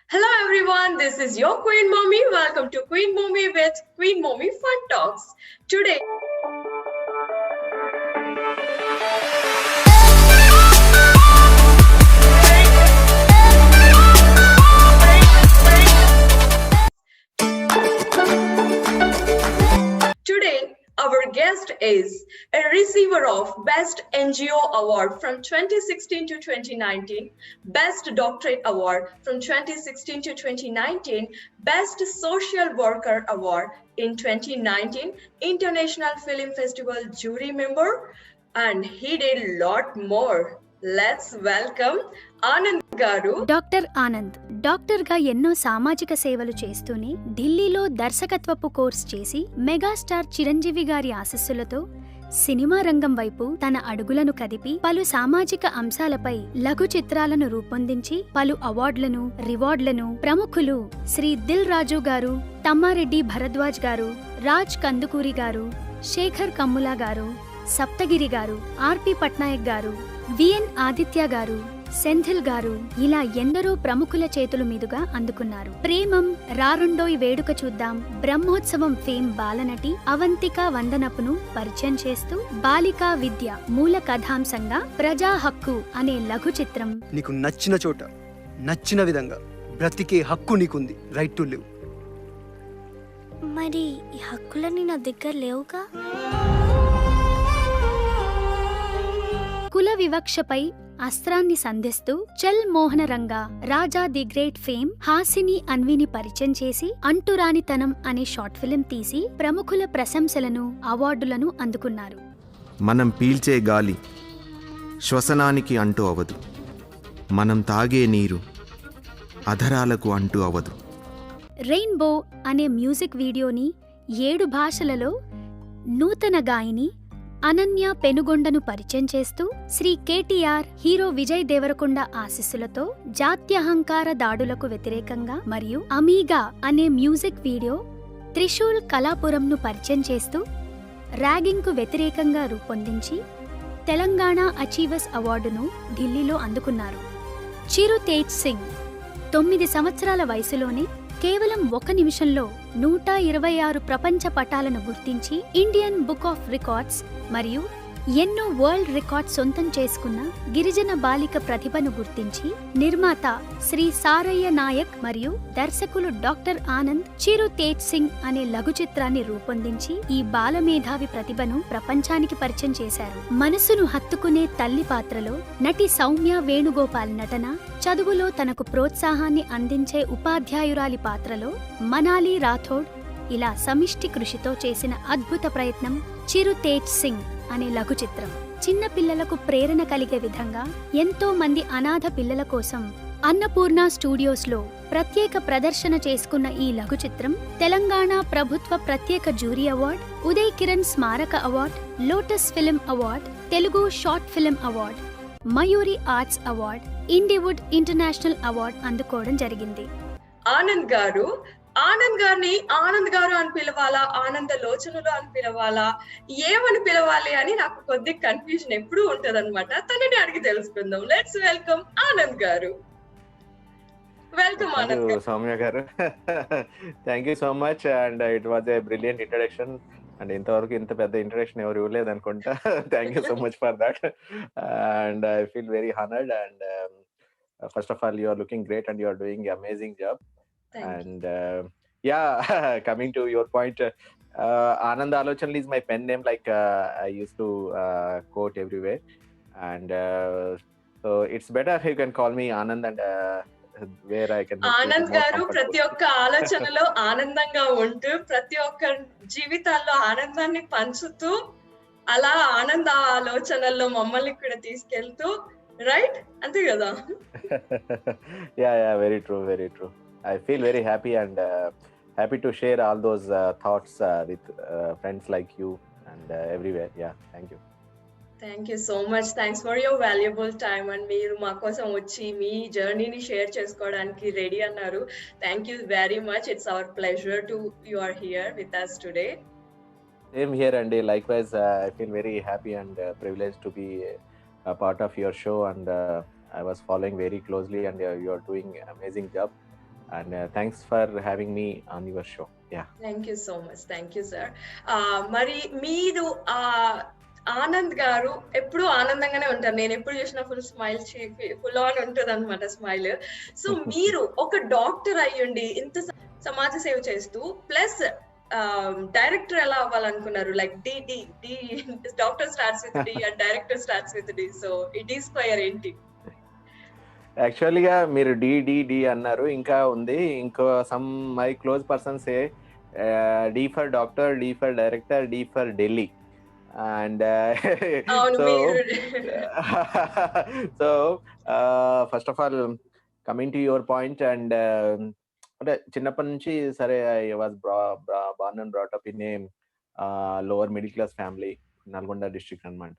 Hello everyone, this is your Queen Mommy. Welcome to Queen Mommy with Queen Mommy Fun Talks. Today, Today, our guest is a receiver of Best NGO Award from 2016 to 2019, Best Doctorate Award from 2016 to 2019, Best Social Worker Award in 2019, International Film Festival jury member, and he did a lot more. Let's welcome Anand Garu. Doctor Anand డాక్టర్గా ఎన్నో సామాజిక సేవలు చేస్తూనే ఢిల్లీలో దర్శకత్వపు course చేసి megastar Chiranjeevi గారి ఆశీస్సులతో cinema రంగం వైపు తన అడుగులను కదిపి పలు సామాజిక అంశాలపై లఘు చిత్రాలను రూపొందించి పలు అవార్డులను రివార్డులను ప్రముఖులు శ్రీ దిల్ రాజు గారు, తమ్మారెడ్డి భరద్వాజ్ గారు, రాజ్ కందుకూరి గారు, శేఖర్ కమ్ములా గారు, సప్తగిరి గారు, ఆర్పి పట్నాయక్ గారు, విఎన్ ఆదిత్య గారు, సెంథిల్ గారు ఇలా ఎందరో ప్రముఖుల చేతుల మీదుగా అందుకున్నారు. ప్రేమం, రారుండోయ్ వేడుక చూద్దాం, బ్రహ్మోత్సవం ఫేమ్ బాలనటి అవంతిక వందనపును పరిచయం చేస్తూ బాలికా విద్య మూల కథాంశంగా ప్రజా హక్కు అనే లఘు చిత్రం. నీకు నచ్చిన చోట నచ్చిన విధంగా బ్రతికే హక్కు నీకుంది. Right to live. మరి ఈ హక్కులన్నీ నా దగ్గర లేవుగా. కుల వివక్షపై అస్త్రాన్ని సంధిస్తూ చల్ మోహన రంగా, రాజా ది గ్రేట్ ఫేమ్ హాసిని అన్విని పరిచయం చేసి అంటురానితనం అనే షార్ట్ ఫిలిం తీసి ప్రముఖుల ప్రశంసలను అవార్డులను అందుకున్నారు. మనం పీల్చే గాలి శ్వసనానికి అంటూ అవదు, మనం తాగే నీరు అధరాలకు అంటూ అవదు. రెయిన్బో అనే మ్యూజిక్ వీడియోని 7 భాషలలో నూతన గాయని అనన్య పెనుగొండను పరిచయం చేస్తూ శ్రీ కేటీఆర్, హీరో విజయ్ దేవరకొండ ఆశీస్సులతో జాత్యహంకార దాడులకు వ్యతిరేకంగా మరియు అమీగా అనే మ్యూజిక్ వీడియో త్రిశూల్ కళాపురంను పరిచయం చేస్తూ ర్యాగింగ్కు వ్యతిరేకంగా రూపొందించి తెలంగాణ అచీవర్స్ అవార్డును ఢిల్లీలో అందుకున్నారు. చిరు తేజ్ సింగ్ 9 సంవత్సరాల వయసులోనే కేవలం 1 నిమిషంలో 126 ప్రపంచ పటాలను గుర్తించి ఇండియన్ బుక్ ఆఫ్ రికార్డ్స్ మరియు ఎన్నో వరల్డ్ రికార్డ్స్ సొంతం చేసుకున్న గిరిజన బాలిక ప్రతిభను గుర్తించి నిర్మాత శ్రీ సారయ్య నాయక్ మరియు దర్శకులు డాక్టర్ ఆనంద్ చిరు తేజ్ సింగ్ అనే లఘు చిత్రాన్ని రూపొందించి ఈ బాలమేధావి ప్రతిభను ప్రపంచానికి పరిచయం చేశారు. మనసును హత్తుకునే తల్లి పాత్రలో నటి సౌమ్య వేణుగోపాల్ నటన, చదువులో తనకు ప్రోత్సాహాన్ని అందించే ఉపాధ్యాయురాలి పాత్రలో మనాలి రాథోడ్ ఇలా సమిష్టి కృషితో చేసిన అద్భుత ప్రయత్నం చిరు తేజ్ సింగ్ అనే లఘు చిత్రం. చిన్న పిల్లలకు ప్రేరణ కలిగే విధంగా ఎంతో మంది అనాథ పిల్లల కోసం అన్నపూర్ణ స్టూడియోస్లో ప్రత్యేక ప్రదర్శన చేసుకున్న ఈ లఘు చిత్రం తెలంగాణ ప్రభుత్వ ప్రత్యేక జ్యూరీ అవార్డ్, ఉదయ్ కిరణ్ స్మారక award, lotus film award, Telugu short film award, Mayuri arts award, Indywood international award అందుకోవడం జరిగింది. ఆనంద్ గారిని ఆనంద్ గారు అని పిలవాలా, ఆనంద లోచనలు అని పిలవాలా, ఏమని పిలవాలి అని నాకు కొద్ది కన్ఫ్యూజన్ ఎప్పుడు ఉంటది అనమాట. తనని అడిగి తెలుసుకుందాం. లెట్స్ వెల్కమ్ ఆనంద్ గారు. Welcome Anand garu. Soumya garu, thank you so much and it was a brilliant introduction and ఇంతవరకు ఇంత పెద్ద ఇంట్రడక్షన్ ఎవరు ఇవ్వలేదు అనుకుంటా. Thank you so much for that and I feel very honoured and first of all you are looking great and you are doing amazing job. And yeah, coming to your point, Anand Alochanal is my pen name, like I used to quote everywhere, and so it's better if you can call me Anand and where I can. Anand గారు ప్రతి ఒక్క ఆలోచనలో ఆనందంగా ఉంటూ ప్రతి ఒక్క జీవితాల్లో ఆనందాన్ని పంచుతూ అలా ఆనంద ఆలోచనల్లో మమ్మల్ని కూడా తీసుకెళ్తూ, రైట్? అంతే కదా? Yeah, very true. I feel very happy and happy to share all those thoughts with friends like you and everywhere. Yeah, thank you. Thank you so much. Thanks for your valuable time and మీరు మా కోసం వచ్చి మీ జర్నీని share చేసుకోవడానికి ready అన్నారు. Thank you very much. It's our pleasure to you are here with us today. Same here and likewise. I feel very happy and privileged to be a part of your show and I was following very closely and you are doing amazing job. And thanks for having me on your show. Yeah. Thank you so much, thank you sir. మరి మీరు ఆనంద్ గారు ఎప్పుడు ఆనందంగానే ఉంటారు, నేను ఎప్పుడు చూసినా full smile, full on ఉంటుంది అనమాట స్మైల్. సో మీరు ఒక డాక్టర్ అయ్యుండి ఇంత సమాజ సేవ చేస్తూ ప్లస్ డైరెక్టర్ ఎలా అవ్వాలనుకున్నారు? Like D doctor starts with D and director starts with D, so it ఈ స్క్వేర్ ఏంటి? యాక్చువల్గా మీరు డి అన్నారు, ఇంకా ఉంది, ఇంకో some my close persons a D for doctor, D for director, D for Delhi. And so first of all coming to your point, and అంటే చిన్నప్పటి నుంచి సరే I was born and brought up in a lower middle class family, Nalgonda district అనమాట.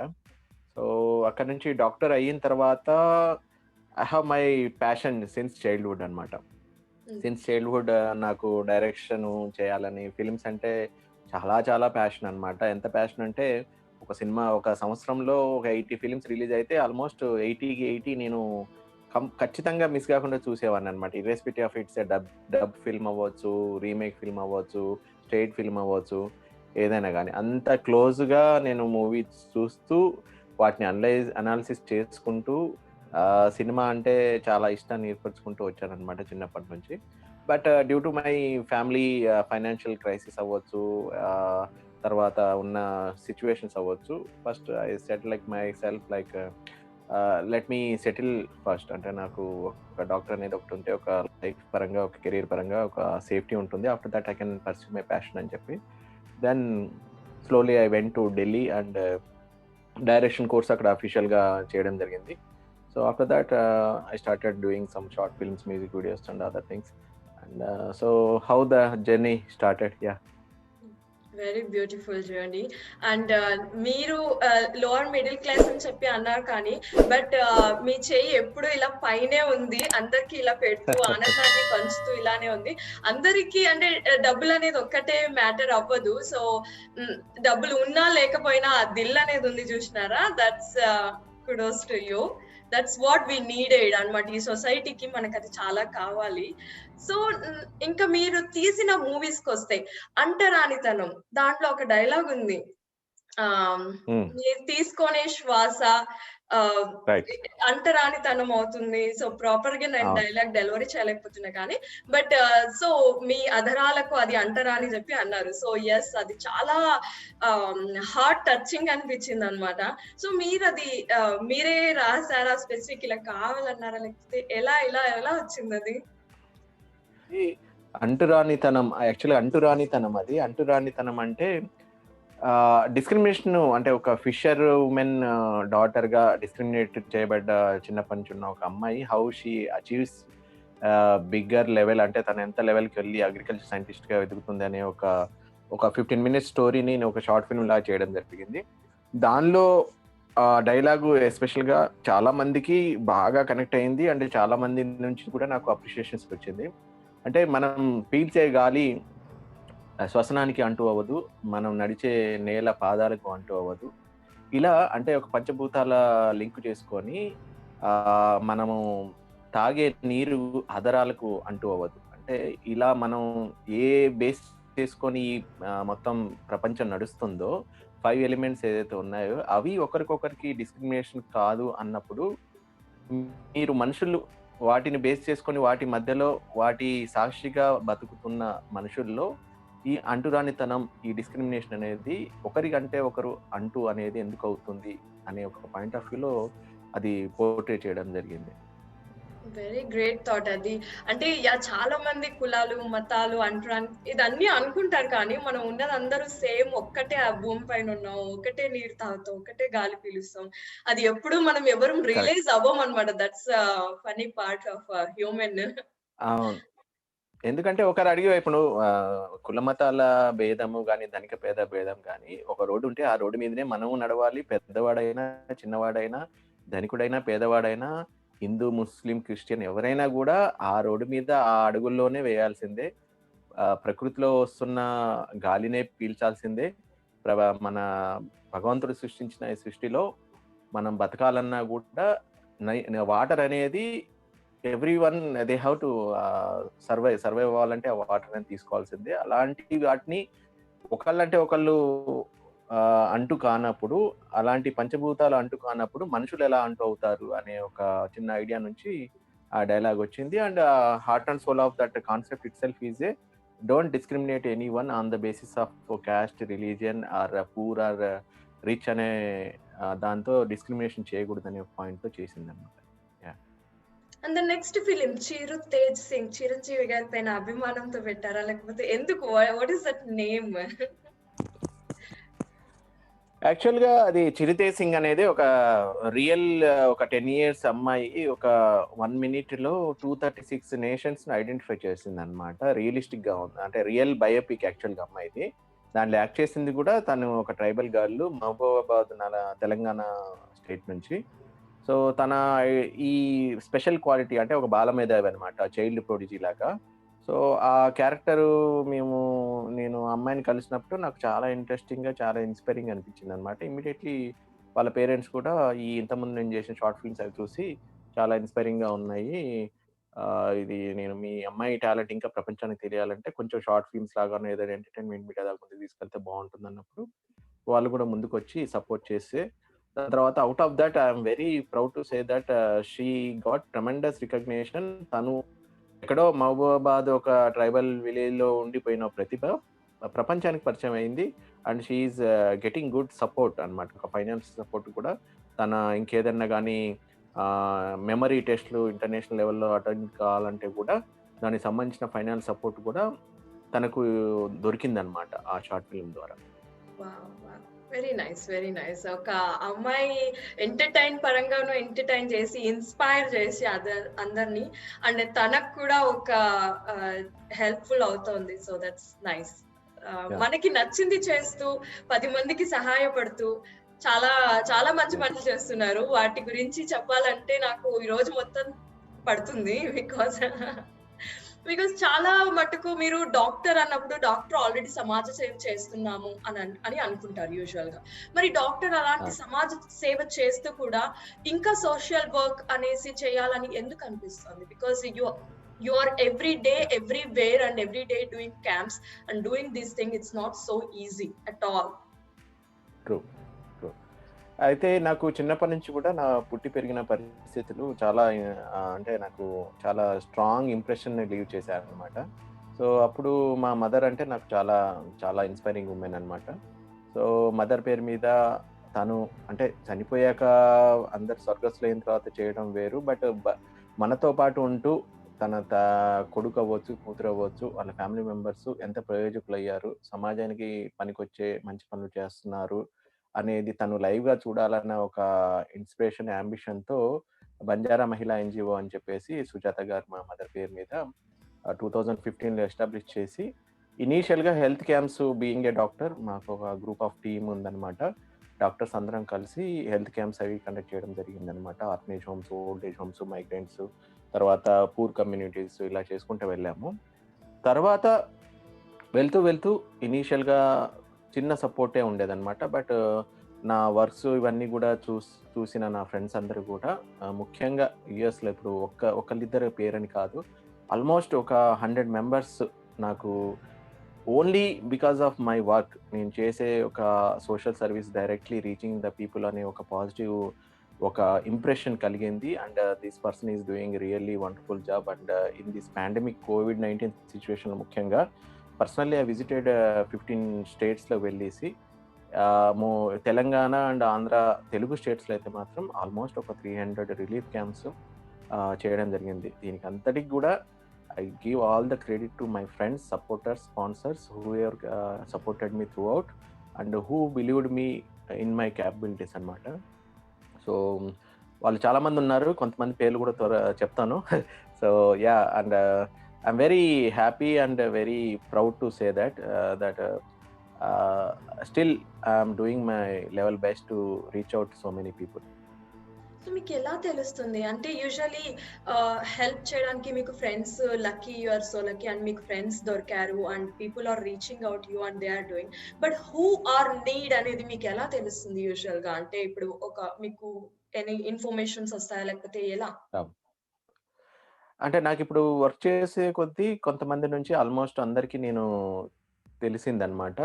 So అక్కడ నుంచి doctor అయిన తర్వాత I have my passion since childhood అనమాట. సిన్స్ చైల్డ్హుడ్ నాకు డైరెక్షన్ చేయాలని, ఫిల్మ్స్ అంటే చాలా చాలా ప్యాషన్ అనమాట. ఎంత ప్యాషన్ అంటే ఒక సినిమా ఒక సంవత్సరంలో ఒక 80 ఫిల్మ్స్ రిలీజ్ అయితే ఆల్మోస్ట్ 80 నేను ఖచ్చితంగా మిస్ కాకుండా చూసేవాడిని అనమాట. Irrespective of it's dub film అవ్వచ్చు, రీమేక్ ఫిల్మ్ అవ్వచ్చు, స్ట్రైట్ ఫిల్మ్ అవ్వచ్చు, ఏదైనా కానీ అంత క్లోజ్గా నేను మూవీస్ చూస్తూ వాటిని అనాలిసిస్ చేసుకుంటూ సినిమా అంటే చాలా ఇష్టాన్ని ఏర్పరచుకుంటూ వచ్చానమాట చిన్నప్పటి నుంచి. But due to my family financial crisis అవ్వచ్చు, తర్వాత ఉన్న సిచ్యువేషన్స్ అవ్వచ్చు, first I set like my self like let me settle first. అంటే నాకు ఒక డాక్టర్ అనేది ఒకటి ఉంటే ఒక లైఫ్ పరంగా, ఒక కెరీర్ పరంగా ఒక సేఫ్టీ ఉంటుంది. After that I can pursue my passion అని చెప్పి then slowly I went to Delhi and direction course అక్కడ అఫీషియల్గా చేయడం జరిగింది. So after that, I started doing some short films, music videos, and other things. And so how the journey started? Yeah. Very beautiful journey. And మీరు lower middle class అని చెప్పి అన్నారు కానీ but మీ చెయ్యి ఎప్పుడు ఇలా పైనే ఉంది, అందరికి ఇలా పెడుతూ ఆనందాన్ని పంచుతూ ఇలానే ఉంది. అందరికి అంటే డబ్బులు అనేది ఒక్కటే మ్యాటర్ అవ్వదు. సో డబ్బులు ఉన్నా లేకపోయినా ఆ దిల్ అనేది ఉంది చూసినారా, that's kudos to you. That's what we needed అన్నమాట. ఈ సొసైటీకి మనకు అది చాలా కావాలి. సో ఇంకా మీరు తీసిన మూవీస్ కి వస్తే అంటరానితనం, దాంట్లో ఒక డైలాగ్ ఉంది, మీరు తీసుకునే శ్వాస అంటరానితనం అవుతుంది. సో ప్రాపర్ గా నేను డైలాగ్ డెలివరీ చేయలేకపోతున్నా కానీ బట్ సో మీ అధరాలకు అది అంటరాని చెప్పి అన్నారు. సో ఎస్, అది చాలా హార్ట్ టచింగ్ అనిపించింది అనమాట. సో మీరు అది మీరే రాసారా, స్పెసిఫిక్ ఇలా కావాలన్నారా, లేకపోతే ఎలా ఎలా ఎలా వచ్చింది అది? అంటురానితనం యాక్చువల్గా అంటురానితనం అంటే డిస్క్రిమినేషన్, అంటే ఒక ఫిషర్ ఉమెన్ డాటర్ గా డిస్క్రిమినేట్ చేయబడ్డ చిన్నప్పటి నుంచి ఉన్న ఒక అమ్మాయి how she achieves bigger level, అంటే తను ఎంత లెవెల్కి వెళ్ళి అగ్రికల్చర్ సైంటిస్ట్ గా ఎదుగుతుంది అనే ఒక 15 minutes స్టోరీని నేను ఒక షార్ట్ ఫిల్మ్ లాగా చేయడం జరిగింది. దానిలో డైలాగు ఎస్పెషల్గా చాలా మందికి బాగా కనెక్ట్ అయింది. అంటే చాలా మంది నుంచి కూడా నాకు అప్రిషియేషన్స్ వచ్చింది. అంటే మనం పీల్చే గాలి శ్వసనానికి అంటూ అవ్వదు, మనం నడిచే నేల పాదాలకు అంటూ అవ్వదు. ఇలా అంటే ఒక పంచభూతాల లింక్ చేసుకొని మనము తాగే నీరు అధరాలకు అంటూ అవ్వదు. అంటే ఇలా మనం ఏ బేస్ చేసుకొని మొత్తం ప్రపంచం నడుస్తుందో 5 ఎలిమెంట్స్ ఏదైతే ఉన్నాయో అవి ఒకరికొకరికి డిస్క్రిమినేషన్ కాదు అన్నప్పుడు, మీరు మనుషులు వాటిని బేస్ చేసుకొని వాటి మధ్యలో వాటి సాక్షిగా బతుకుతున్న మనుషుల్లో ఈ అంటురానితనం, ఈ డిస్క్రిమినేషన్ అనేది ఒకరికంటే ఒకరు అంటూ అనేది ఎందుకు అవుతుంది అనే ఒక పాయింట్ ఆఫ్ వ్యూలో అది పోర్ట్రే చేయడం జరిగింది. వెరీ గ్రేట్ థాట్ అది. అంటే చాలా మంది కులాలు, మతాలు, అంటురాని ఇదన్నీ అనుకుంటారు కానీ మనం ఉన్నది అందరూ సేమ్, ఒక్కటే ఆ భూమి పైన ఉన్నాం, ఒకటే నీరు తాగుతాం, ఒకటే గాలి పీలుస్తాం. అది ఎప్పుడు మనం ఎవరు రియలైజ్ అవ్వం అనమాట. That's funny part of human. అవును, ఎందుకంటే ఒకరు అడిగే ఇప్పుడు కుల మతాల భేదము కానీ, ధనిక పేద భేదం కానీ, ఒక రోడ్డు ఉంటే ఆ రోడ్డు మీదనే మనము నడవాలి. పెద్దవాడైనా, చిన్నవాడైనా, ధనికుడైనా, పేదవాడైనా, హిందూ, ముస్లిం, క్రిస్టియన్ ఎవరైనా కూడా ఆ రోడ్డు మీద ఆ అడుగుల్లోనే వేయాల్సిందే. ప్రకృతిలో వస్తున్న గాలినే పీల్చాల్సిందే. మన భగవంతుడు సృష్టించిన ఈ సృష్టిలో మనం బతకాలన్నా కూడా వాటర్ అనేది every one they have to survive అవ్వాలంటే ఆ వాటర్ అని తీసుకోవాల్సిందే. అలాంటి వాటిని ఒకళ్ళంటే ఒకళ్ళు అంటు కానప్పుడు, అలాంటి పంచభూతాలు అంటు కానప్పుడు మనుషులు ఎలా అంటు అవుతారు అనే ఒక చిన్న ఐడియా నుంచి ఆ డైలాగ్ వచ్చింది. And heart and soul of that concept itself is a don't discriminate any one on the basis of caste, religion or poor or rich అనే దాంతో డిస్క్రిమినేషన్ చేయకూడదనే పాయింట్తో చేసింది అనమాట. And the next film Chiru Tej Singh, Chiranjeevi garu పైన అభిమానంతో పెట్టారా, లేకపోతే ఎందుకు? What is that name? యాక్చువల్గా అది చిరుతేజ్ సింగ్ అనేది ఒక రియల్ ఒక 10 years అమ్మాయి ఒక 1 minute లో 236 నేషన్స్ ఐడెంటిఫై చేసింది అనమాట. రియలిస్టిక్ గా ఉంది, అంటే రియల్ బయోపిక్ యాక్చువల్గా అమ్మాయిది. దాంట్లో యాక్ట్ చేసింది కూడా తను ఒక tribal girl, Mahabubabad Telangana state నుంచి. సో తన ఈ స్పెషల్ క్వాలిటీ అంటే ఒక బాలమేధావి అనమాట, చైల్డ్ ప్రొడిజీ లాగా. సో ఆ క్యారెక్టర్ నేను అమ్మాయిని కలిసినప్పుడు నాకు చాలా ఇంట్రెస్టింగ్గా, చాలా ఇన్స్పైరింగ్ అనిపించింది అనమాట. ఇమ్మీడియట్లీ వాళ్ళ పేరెంట్స్ కూడా ఇంతకుముందు నేను చేసిన షార్ట్ ఫిల్మ్స్ అవి చూసి చాలా ఇన్స్పైరింగ్గా ఉన్నాయి, ఇది నేను మీ అమ్మాయి టాలెంట్ ఇంకా ప్రపంచానికి తెలియాలంటే కొంచెం షార్ట్ ఫిల్మ్స్ లాగానో ఏదైనా ఎంటర్టైన్మెంట్ మీడియా దాకా ముందుకు తీసుకెళ్తే బాగుంటుంది అన్నప్పుడు వాళ్ళు కూడా ముందుకు వచ్చి సపోర్ట్ చేస్తే, దాని తర్వాత out of that I'm very proud to say that she got tremendous recognition. తను ఎక్కడో మహబూబాబాద్ ఒక ట్రైబల్ విలేజ్ లో ఉండిపోయిన ప్రతిభ ప్రపంచానికి పరిచయం అయింది. And she is getting good support అనమాట, ఒక ఫైనాన్స్ సపోర్ట్ కూడా. తన ఇంకేదన్నా కానీ మెమరీ టెస్ట్లు ఇంటర్నేషనల్ లెవెల్లో అటెండ్ కావాలంటే కూడా దానికి సంబంధించిన ఫైనాన్స్ సపోర్ట్ కూడా తనకు దొరికిందనమాట ఆ షార్ట్ ఫిల్మ్ ద్వారా. Very nice, very nice. ఒక అమ్మాయి ఎంటర్టైన్ పరంగాను ఎంటర్టైన్ చేసి ఇన్స్పైర్ చేసి అందరినీ, అండ్ తనకు కూడా ఒక హెల్ప్ఫుల్ అవుతోంది. So that's nice. మనకి నచ్చింది చేస్తూ 10 మందికి సహాయపడుతూ చాలా చాలా మంచి పనులు చేస్తున్నారు. వాటి గురించి చెప్పాలంటే నాకు ఈ రోజు మొత్తం పడుతుంది. బికాస్ చాలా మటుకు మీరు డాక్టర్ అన్నప్పుడు డాక్టర్ ఆల్రెడీ సమాజ సేవ చేస్తున్నాము అని అనుకుంటారు యూజువల్ గా. మరి డాక్టర్ అలాంటి సమాజ సేవ చేస్తూ కూడా ఇంకా సోషల్ వర్క్ అనేసి చేయాలని ఎందుకు అనిపిస్తుంది? Because you are every day, everywhere and every day doing camps and doing this thing. It's not so easy at all. True. అయితే నాకు చిన్నప్పటి నుంచి కూడా నా పుట్టి పెరిగిన పరిస్థితులు చాలా అంటే నాకు చాలా స్ట్రాంగ్ ఇంప్రెషన్ లీవ్ చేశారు అనమాట. సో అప్పుడు మా మదర్ అంటే నాకు చాలా చాలా ఇన్స్పైరింగ్ ఉమెన్ అనమాట. సో మదర్ పేరు మీద తను అంటే చనిపోయాక అందరు స్వర్గస్థులు అయిన తర్వాత చేయడం వేరు, బట్ మనతో పాటు ఉంటూ తన కొడుకు అవ్వచ్చు, కూతురు అవ్వచ్చు, వాళ్ళ ఫ్యామిలీ మెంబర్స్ ఎంత ప్రయోజకులు అయ్యారు, సమాజానికి పనికొచ్చే మంచి పనులు చేస్తున్నారు అనేది తను లైవ్గా చూడాలన్న ఒక ఇన్స్పిరేషన్, అంబిషన్తో బంజారా మహిళా ఎన్జిఓ అని చెప్పేసి సుజాత గారు మా మదర్ పేరు మీద 2015లో ఎస్టాబ్లిష్ చేసి, ఇనీషియల్గా health camps, being a doctor మాకు ఒక గ్రూప్ ఆఫ్ టీమ్ ఉందన్నమాట. డాక్టర్స్ అందరం కలిసి హెల్త్ క్యాంప్స్ అవి కండక్ట్ చేయడం జరిగిందనమాట. Orphanage homes, old age homes, migrants, తర్వాత పూర్ కమ్యూనిటీస్, ఇలా చేసుకుంటూ వెళ్ళాము. తర్వాత వెళ్తూ ఇనీషియల్గా చిన్న సపోర్టే ఉండేదన్నమాట. బట్ నా వర్క్స్ ఇవన్నీ కూడా చూసిన నా ఫ్రెండ్స్ అందరూ కూడా ముఖ్యంగా యుఎస్లో ఇప్పుడు ఒకళ్ళిద్దరు పేరని కాదు, ఆల్మోస్ట్ ఒక 100 members నాకు only because of my work, నేను చేసే ఒక social service directly reaching the people అనే ఒక పాజిటివ్ ఒక ఇంప్రెషన్ కలిగింది. And this person is doing really wonderful job. And in this pandemic COVID-19 situation ముఖ్యంగా పర్సనల్లీ ఐ విజిటెడ్ 15 స్టేట్స్లో వెళ్ళేసి, తెలంగాణ అండ్ ఆంధ్ర తెలుగు స్టేట్స్లో అయితే మాత్రం ఆల్మోస్ట్ ఒక 300 రిలీఫ్ క్యాంప్స్ చేయడం జరిగింది. దీనికి అంతటికి కూడా I give all the credit to my friends, supporters, sponsors who ever supported me through out and who believed me in my capabilities అనమాట. సో వాళ్ళు చాలామంది ఉన్నారు, కొంతమంది పేర్లు కూడా చెప్తాను. So yeah, and I'm very happy and very proud to say that still I'm doing my level best to reach out so many people. So మీకు ఎలా తెలుస్తుంది అంటే యూజువలీ హెల్ప్ చేయడానికి మీకు friends, lucky you are so lucky and మీకు friends దొరికారు and people are reaching out you and they are doing, but who are need అనేది మీకు ఎలా తెలుస్తుంది యూజువల్ గా? అంటే ఇప్పుడు ఒక మీకు ఎనీ ఇన్ఫర్మేషన్స్ వస్తాయా లేకపోతే ఎలా? అంటే నాకిప్పుడు వర్క్ చేసే కొద్దీ కొంతమంది నుంచి ఆల్మోస్ట్ అందరికీ నేను తెలిసిందనమాట.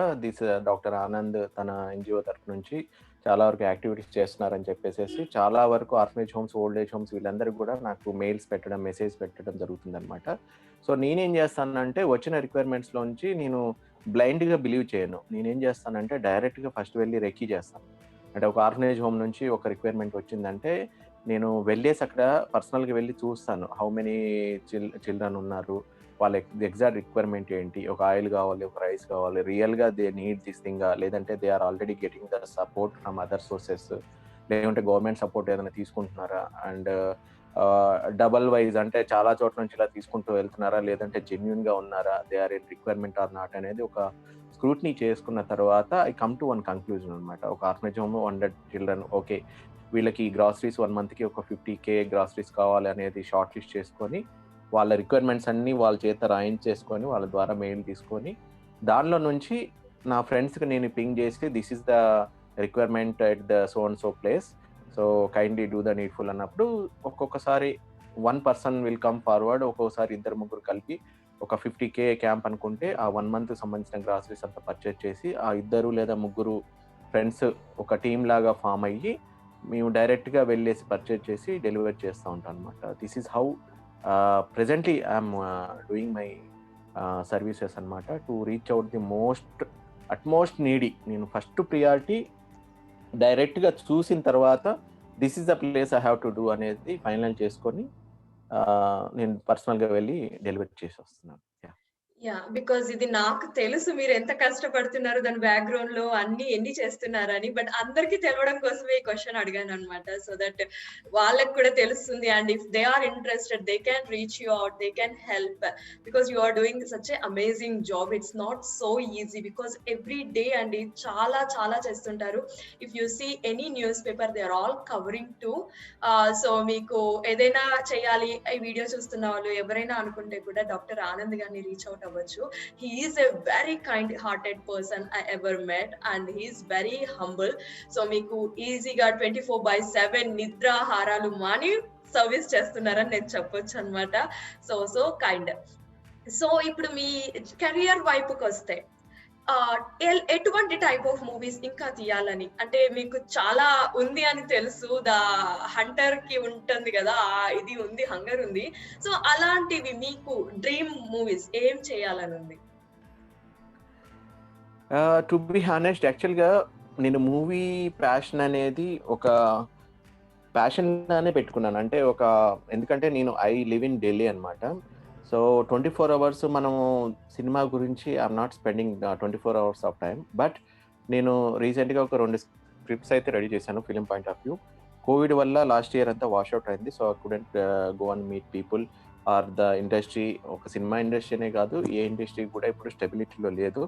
డాక్టర్ ఆనంద్ తన ఎన్‌జీఓ తరపు నుంచి చాలా వరకు యాక్టివిటీస్ చేస్తున్నారని చెప్పేసేసి, చాలా వరకు orphanage homes, old age homes వీళ్ళందరికి గూడా నాకు మెయిల్స్ పెట్టడం, మెసేజ్ పెట్టడం జరుగుతుందనమాట. సో, నేనేం చేస్తానంటే వచ్చిన రిక్వైర్మెంట్స్‌లోంచి నేను బ్లైండ్‌గా బిలీవ్ చేయను. నేనేం చేస్తానంటే డైరెక్ట్‌గా ఫస్ట్ వెళ్లి రెక్కీ చేస్తాను. అంటే ఒక ఆర్ఫనేజ్ హోమ్ నుంచి ఒక రిక్వైర్మెంట్ వచ్చిందంటే నేను వెళ్ళేసి అక్కడ పర్సనల్‌గా వెళ్లి చూస్తాను. హౌ మెనీ చిల్డ్రన్ ఉన్నారు. వాళ్ళ ఎగ్జాక్ట్ రిక్వైర్మెంట్ ఏంటి? ఒక ఆయిల్ కావాలి, ఒక రైస్ కావాలి. రియల్‌గా దే నీడ్ దిస్ థింగా? లేదంటే they are already getting the support from other sources. లేకుంటే గవర్నమెంట్ సపోర్ట్ ఏదైనా తీసుకుంటున్నారా? అండ్ డబల్ వైస్ అంటే చాలా చోట్ల నుంచి ఇలా తీసుకుంటూ వెళ్తున్నారా? లేదంటే జెన్యూన్‌గా ఉన్నారా? They are in requirement or not అనేది ఒక స్క్రూటినీ చేసుకున్న తర్వాత I come to one conclusion అనమాట. ఒక ఆర్ఫనేజ్ హోమ్ 100 చిల్డ్రన్ ఓకే. వీళ్ళకి గ్రాసరీస్ 1 మంత్‌కి ఒక 50,000 గ్రాసరీస్ కావాలి అనేది షార్ట్ లిస్ట్ చేసుకొని, వాళ్ళ రిక్వైర్మెంట్స్ అన్నీ వాళ్ళ చేత రాయించేసుకొని, వాళ్ళ ద్వారా మెయిల్ తీసుకొని, దానిలో నుంచి నా ఫ్రెండ్స్‌కి నేను పింగ్ చేసి this is the requirement at the so and so place. So kindly do the needful అన్నప్పుడు ఒక్కొక్కసారి 1 పర్సన్ విల్ కమ్ ఫార్వర్డ్. ఒక్కొక్కసారి ఇద్దరు ముగ్గురు కలిపి ఒక 50,000 క్యాంప్ అనుకుంటే ఆ 1 మంత్‌కి సంబంధించిన గ్రాసరీస్ అంతా పర్చేజ్ చేసి, ఆ ఇద్దరు లేదా ముగ్గురు ఫ్రెండ్స్ ఒక టీమ్ లాగా ఫార్మ్ అయ్యి మేము డైరెక్ట్‌గా వెళ్ళేసి పర్చేజ్ చేసి డెలివర్ చేస్తా ఉంటాం అనమాట. This is how presently I'm doing my services అనమాట. To reach out the utmost needy. నేను ఫస్ట్ ప్రియారిటీ డైరెక్ట్‌గా చూసిన తర్వాత this is the place I have to do అనేది ఫైనల్ చేసుకొని నేను పర్సనల్‌గా వెళ్ళి డెలివరీ చేసి వస్తున్నాను. బికాజ్ ఇది నాకు తెలుసు మీరు ఎంత కష్టపడుతున్నారు దాని బ్యాక్‌గ్రౌండ్ లో ఎన్ని చేస్తున్నారని. బట్ అందరికీ తెలవడం కోసమే ఈ క్వెషన్ అడిగానన్నమాట. సో దట్ వాళ్ళకి కూడా తెలుస్తుంది. And if they are interested they can reach you out, they can help because you are doing such a amazing job. It's not so easy because every day అండి చాలా చాలా చేస్తుంటారు. If you see any newspaper they are all covering to. So మీకు ఏదైనా చేయాలి ఈ video చూస్తున్న వాళ్ళు ఎవరైనా అనుకుంటే కూడా డాక్టర్ ఆనంద్ గారిని రీచ్ అవుట్ అవ్వచ్చు. He is a very kind hearted person I ever met and he is very humble. So మీకు ఈజీగా 24/7 నిద్ర హారాలు మాని సర్వీస్ చేస్తున్నారని నేను చెప్పొచ్చు అనమాట. So kind. సో ఇప్పుడు మీ కెరియర్ వైపుకి వస్తే ఎటువంటి టైప్ ఆఫ్ మూవీస్ ఇంకా తీయాలని అంటే మీకు చాలా ఉంది అని తెలుసు. ద హంటర్ కి ఉంటుంది కదా, ఇది ఉంది, హంగర్ ఉంది. సో అలాంటివి మీకు డ్రీమ్ మూవీస్ ఏం చేయాలని ఉంది? టు బి హానెస్ట్ యాక్చువల్‌గా నేను మూవీ ప్యాషన్ అనేది ఒక ప్యాషన్‌గానే పెట్టుకున్నాను. అంటే ఎందుకంటే నేను ఐ లివ్ ఇన్ ఢిల్లీ అనమాట. సో 24 అవర్స్ మనము సినిమా గురించి I'm not spending 24 hours of time. But నేను రీసెంట్‌గా ఒక 2 స్క్రిప్ట్స్ అయితే రెడీ చేశాను film point of view. Covid వల్ల లాస్ట్ ఇయర్ అంతా వాష్ అవుట్ అయింది. So I couldn't go and meet people or the industry. ఒక సినిమా ఇండస్ట్రీనే కాదు, ఏ ఇండస్ట్రీ కూడా ఇప్పుడు స్టెబిలిటీలో లేదు.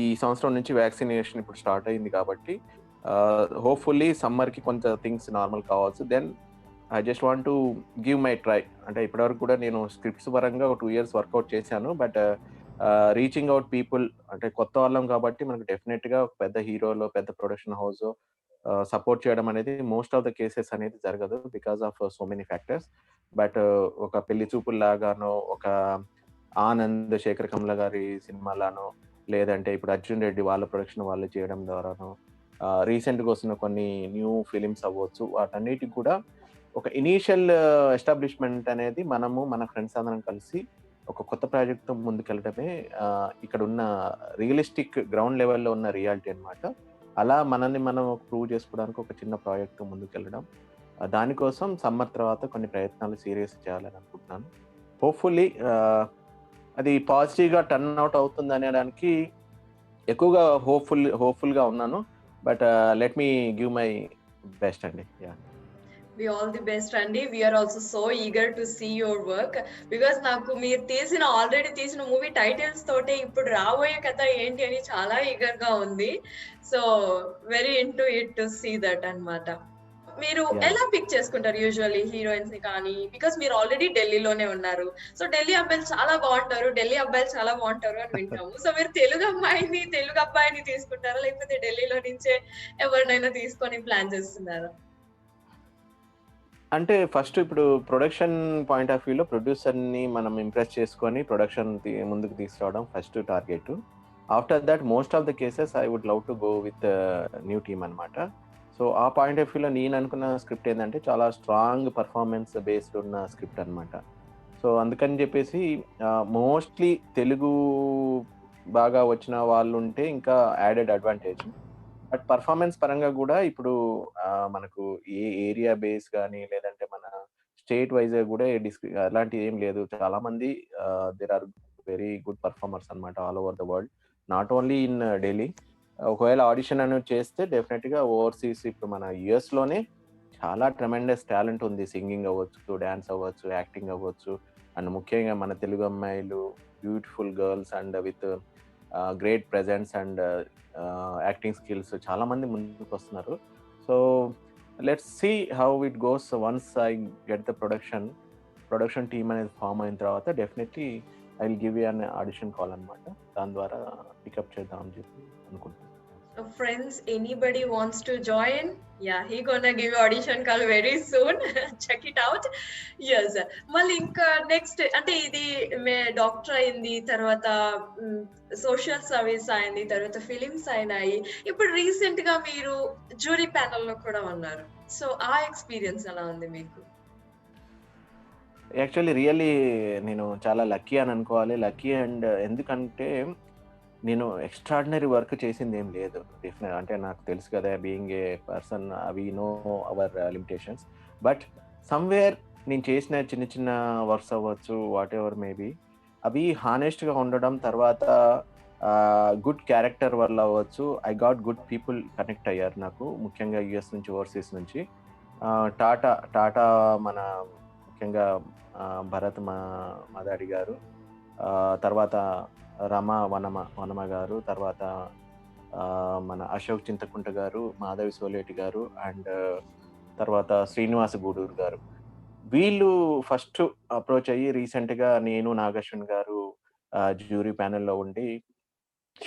ఈ సంవత్సరం నుంచి వ్యాక్సినేషన్ ఇప్పుడు స్టార్ట్ అయింది కాబట్టి హోప్‌ఫుల్లీ సమ్మర్‌కి కొంత థింగ్స్ నార్మల్ కావచ్చు. Then I just want to give my try. అంటే ఇప్పటివరకు కూడా నేను స్క్రిప్ట్స్ పరంగా ఒక 2 ఇయర్స్ వర్కౌట్ చేశాను. బట్ రీచింగ్ అవుట్ పీపుల్ అంటే కొత్త వాళ్ళం కాబట్టి మనకు డెఫినెట్‌గా ఒక పెద్ద హీరోలో, పెద్ద ప్రొడక్షన్ హౌస్ సపోర్ట్ చేయడం అనేది మోస్ట్ ఆఫ్ ద కేసెస్ అనేది జరగదు because of so many factors. But ఒక పెళ్లి చూపుల్లాగానో, ఒక ఆనంద్ శేఖర్ కమ్ల గారి సినిమాలానో, లేదంటే ఇప్పుడు అర్జున్ రెడ్డి వాళ్ళ ప్రొడక్షన్ వాళ్ళు చేయడం ద్వారానో, రీసెంట్‌గా వస్తున్న కొన్ని న్యూ ఫిలిమ్స్ అవ్వచ్చు, వాటన్నిటికి కూడా ఒక ఇనీషియల్ ఎస్టాబ్లిష్మెంట్ అనేది మనము మన ఫ్రెండ్స్ అందరం కలిసి ఒక కొత్త ప్రాజెక్ట్‌తో ముందుకెళ్ళడమే ఇక్కడ ఉన్న రియలిస్టిక్ గ్రౌండ్ లెవెల్‌లో ఉన్న రియాలిటీ అనమాట. అలా మనల్ని మనం ప్రూవ్ చేసుకోవడానికి ఒక చిన్న ప్రాజెక్ట్‌తో ముందుకెళ్ళడం. దానికోసం సమ్మర్ తర్వాత కొన్ని ప్రయత్నాలు సీరియస్ చేయాలని అనుకుంటున్నాను. హోప్‌ఫుల్లీ అది పాజిటివ్‌గా టర్న్ అవుట్ అవుతుంది అనడానికి ఎక్కువగా హోప్‌ఫుల్‌గా ఉన్నాను. But let me give my best అండి. We all the best అండి. We are also so eager to see your work because నాకు మీరు ఆల్రెడీ తీసిన మూవీ టైటిల్స్ తోటే ఇప్పుడు రాబోయే కథ ఏంటి అని చాలా ఈగర్ గా ఉంది. So very into it to see that అన్నమాట. మీరు ఎలా పిక్ చేసుకుంటారు యూజువల్లీ హీరోయిన్స్ ని కానీ? బికాస్ మీరు ఆల్రెడీ ఢిల్లీలోనే ఉన్నారు. సో ఢిల్లీ అబ్బాయిలు చాలా బాగుంటారు అని వింటాము. సో మీరు తెలుగు అబ్బాయిని తీసుకుంటారా లేకపోతే ఢిల్లీలో నుంచే ఎవరినైనా తీసుకొని ప్లాన్ చేస్తున్నారా? అంటే ఫస్ట్ ఇప్పుడు ప్రొడక్షన్ పాయింట్ ఆఫ్ వ్యూలో ప్రొడ్యూసర్ని మనం ఇంప్రెస్ చేసుకొని ప్రొడక్షన్ ముందుకు తీసుకురావడం first target. After that most of the cases I would love to go with new team అనమాట. సో ఆ పాయింట్ ఆఫ్ వ్యూలో నేను అనుకున్న స్క్రిప్ట్ ఏంటంటే చాలా స్ట్రాంగ్ పర్ఫార్మెన్స్ బేస్డ్ ఉన్న స్క్రిప్ట్ అనమాట. సో అందుకని చెప్పేసి మోస్ట్లీ తెలుగు బాగా వచ్చిన వాళ్ళు ఉంటే ఇంకా యాడెడ్ అడ్వాంటేజ్. బట్ పర్ఫార్మెన్స్ పరంగా కూడా ఇప్పుడు మనకు ఏ ఏరియా బేస్ కానీ లేదంటే మన స్టేట్ వైజ్ కూడా అలాంటివి ఏం లేదు. చాలా మంది there are very good performers అనమాట all over the world, not only in Delhi. ఒకవేళ ఆడిషన్ అనేది చేస్తే డెఫినెట్గా ఓవర్సీస్ ఇప్పుడు మన యుఎస్లోనే చాలా ట్రెమెండస్ టాలెంట్ ఉంది. సింగింగ్ అవ్వచ్చు, డ్యాన్స్ అవ్వచ్చు, యాక్టింగ్ అవ్వచ్చు, అండ్ ముఖ్యంగా మన తెలుగు అమ్మాయిలు beautiful girls and with great presence and acting skills చాలా మంది ముందుకు వస్తున్నారు. So let's see how it goes once I get the production team అనేది ఫామ్ అయిన తర్వాత definitely I will give you an audition call అనమాట. దాని ద్వారా పికప్ చేద్దాం అని చెప్పి అనుకుంటున్నాను. So friends, anybody wants to join? Yeah, he gonna give you audition call very soon. Check it out. Yes. మళ్ళీ ఇంకా నెక్స్ట్ అంటే ఇది డాక్టర్ అయింది, తర్వాత సోషల్ సర్వీస్ అయింది, తర్వాత ఫిలిమ్స్ అయినాయి, ఇప్పుడు రీసెంట్ గా మీరు జ్యూరీ ప్యానల్ లో కూడా ఉన్నారు. సో ఆ ఎక్స్పీరియన్స్ ఎలా ఉంది మీకు? యాక్చువల్లీ రియల్లీ నేను చాలా లక్కీ అని అనుకోవాలి. లక్కీ అండ్ ఎందుకంటే నేను ఎక్స్ట్రాడినరీ వర్క్ చేసింది ఏం లేదు. డెఫినెట్ అంటే నాకు తెలుసు కదా, being a person we know hour limitations. But somewhere నేను చేసిన చిన్న చిన్న వర్క్స్ అవ్వచ్చు, వాట్ ఎవర్ మేబీ, అవి హానెస్ట్గా ఉండడం, తర్వాత గుడ్ క్యారెక్టర్ వల్ల అవ్వచ్చు, I got good people connect అయ్యారు నాకు, ముఖ్యంగా యుఎస్ నుంచి ఓవర్సీస్ నుంచి. టాటా మన ముఖ్యంగా భరత్ మదాడి గారు, తర్వాత రమా వనమ గారు, తర్వాత మన అశోక్ చింతకుంట గారు, మాధవి సోలేటి గారు, అండ్ తర్వాత శ్రీనివాస గూడూరు గారు, వీళ్ళు ఫస్ట్ అప్రోచ్ అయ్యి రీసెంట్గా నేను నాగశ్వన్ గారు జ్యూరీ ప్యానెల్లో ఉండి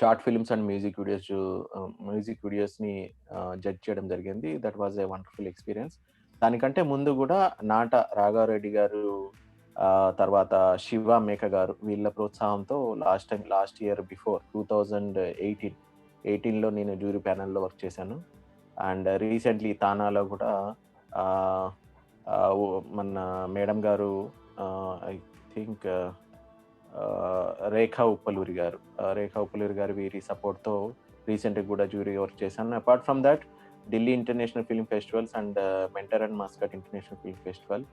షార్ట్ ఫిల్మ్స్ అండ్ మ్యూజిక్ వీడియోస్ని జడ్జ్ చేయడం జరిగింది. That was a wonderful experience. దానికంటే ముందు కూడా నాట రాఘారెడ్డి గారు, తర్వాత శివ మేక గారు, వీళ్ళ ప్రోత్సాహంతో లాస్ట్ ఇయర్ బిఫోర్ 2018లో నేను జ్యూరీ ప్యానెల్లో వర్క్ చేశాను. అండ్ రీసెంట్లీ తానాలో కూడా మన మేడం గారు, ఐ థింక్ రేఖా ఉప్పలూరి గారు వీరి సపోర్ట్తో రీసెంట్గా కూడా జ్యూరీ వర్క్ చేశాను. Apart from that Delhi international film festivals and mentor and mascot international film festival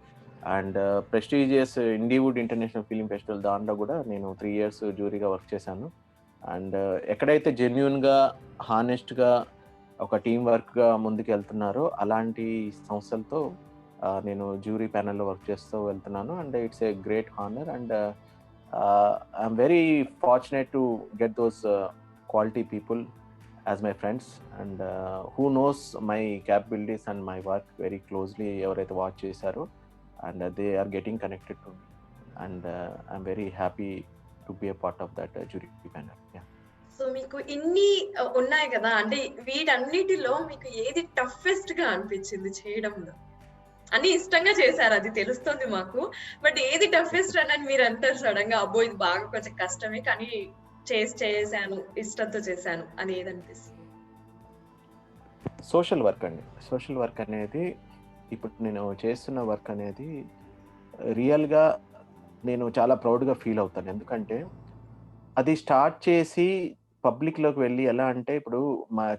and prestigious Indywood international film festival, దాంట్లో కూడా నేను 3 years జ్యూరీగా వర్క్ చేశాను. అండ్ ఎక్కడైతే జెన్యూన్గా హానెస్ట్గా ఒక టీం వర్క్గా ముందుకు వెళ్తున్నారో అలాంటి సంస్థలతో నేను జ్యూరీ ప్యానెల్లో వర్క్ చేస్తూ వెళ్తున్నాను. And it's a great honour and I'm very fortunate to get those quality people as my friends and who knows my capabilities and my work very closely, ఎవరైతే వాచ్ చేశారో and they are getting connected to me and I'm very happy to be a part of that jury panel. Yeah. So మీకు ఇన్ని ఉన్నాయి కదా, అంటే వీటన్నిటిలో మీకు ఏది టఫెస్ట్ గా అనిపించింది చేయడంలో? అన్ని ఇష్టంగా చేశారు, అది తెలుస్తుంది మాకు, బట్ ఏది టఫెస్ట్ అని మీరు అంటారు సడన్ గా, అబ్బో ఇది బాగా కొంచెం కష్టమే కానీ చేశాను, ఇష్టంతో చేశాను అని ఏదనిపిస్తుంది? సోషల్ వర్క్ అనేది ఇప్పుడు నేను చేస్తున్న వర్క్ అనేది రియల్గా నేను చాలా ప్రౌడ్గా ఫీల్ అవుతాను. ఎందుకంటే అది స్టార్ట్ చేసి పబ్లిక్లోకి వెళ్ళి ఎలా అంటే, ఇప్పుడు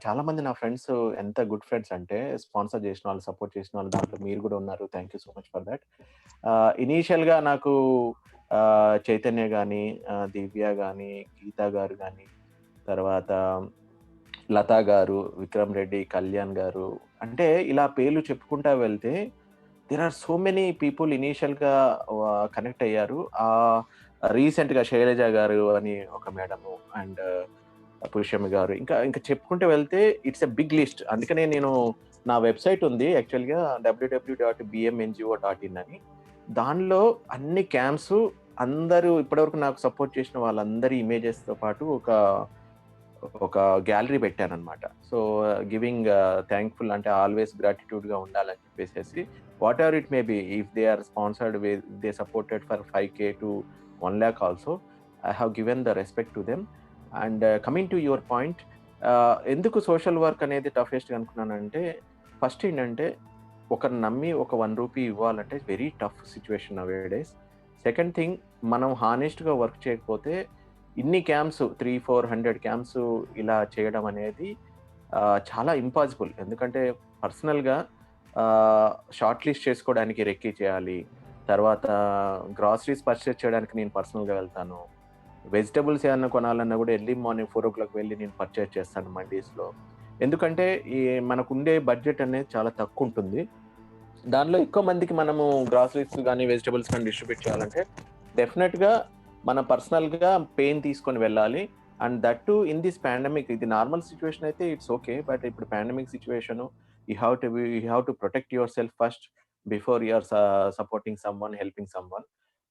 చాలామంది నా ఫ్రెండ్స్ ఎంత గుడ్ ఫ్రెండ్స్ అంటే, స్పాన్సర్ చేసిన వాళ్ళు, సపోర్ట్ చేసిన వాళ్ళు, దాంట్లో మీరు కూడా ఉన్నారు. Thank you so much for that. ఇనీషియల్గా నాకు చైతన్య కానీ, దివ్య కానీ, గీతా గారు కానీ, తర్వాత లతా గారు, విక్రమ్ రెడ్డి, కళ్యాణ్ గారు, అంటే ఇలా పేర్లు చెప్పుకుంటా వెళ్తే there are so many people ఇనీషియల్గా కనెక్ట్ అయ్యారు. రీసెంట్గా శైలజ గారు అని ఒక మేడము, అండ్ పురుషమ్మ గారు, ఇంకా చెప్పుకుంటూ వెళ్తే ఇట్స్ ఎ బిగ్ లిస్ట్. అందుకనే నేను నా వెబ్సైట్ ఉంది యాక్చువల్గా www.bmngo.in అని. దానిలో అన్ని క్యాంప్స్, అందరూ ఇప్పటివరకు నాకు సపోర్ట్ చేసిన వాళ్ళందరి ఇమేజెస్తో పాటు ఒక గ్యాలరీ పెట్టాను అనమాట. సో గివింగ్ థ్యాంక్ఫుల్, అంటే ఆల్వేస్ గ్రాటిట్యూడ్గా ఉండాలని చెప్పేసి whatever it may be, if they are sponsored with, they supported for 5k to 1 lakh also, I have given the respect to them. And coming to your point, ఎందుకు social work అనేది toughest అనుకున్నానంటే, first ఏంటంటే ఒకరు నమ్మి ఒక 1 rupee ఇవ్వాలంటే very tough situation అవే days. Second thing, మనం హానెస్ట్గా work చేయకపోతే ఇన్ని క్యాంప్స్ 300-400 క్యాంప్స్ ఇలా చేయడం అనేది చాలా ఇంపాసిబుల్. ఎందుకంటే పర్సనల్గా షార్ట్ లిస్ట్ చేసుకోవడానికి రెక్కీ చేయాలి, తర్వాత గ్రాసరీస్ పర్చేస్ చేయడానికి నేను పర్సనల్గా వెళ్తాను, వెజిటబుల్స్ ఏమన్నా కొనాలన్నా కూడా ఎర్లీ మార్నింగ్ 4 o'clock వెళ్ళి నేను పర్చేస్ చేస్తాను మండీస్లో. ఎందుకంటే ఈ మనకు ఉండే బడ్జెట్ అనేది చాలా తక్కువ ఉంటుంది. దానిలో ఎక్కువ మందికి మనము గ్రాసరీస్ కానీ వెజిటబుల్స్ కానీ డిస్ట్రిబ్యూట్ చేయాలంటే డెఫినెట్గా మనం పర్సనల్గా పెయిన్ తీసుకొని వెళ్ళాలి. And that to in this pandemic, ఇది నార్మల్ సిచ్యువేషన్ అయితే ఇట్స్ ఓకే, బట్ ఇప్పుడు pandemic situation, you have to protect yourself first before you are supporting someone, helping someone.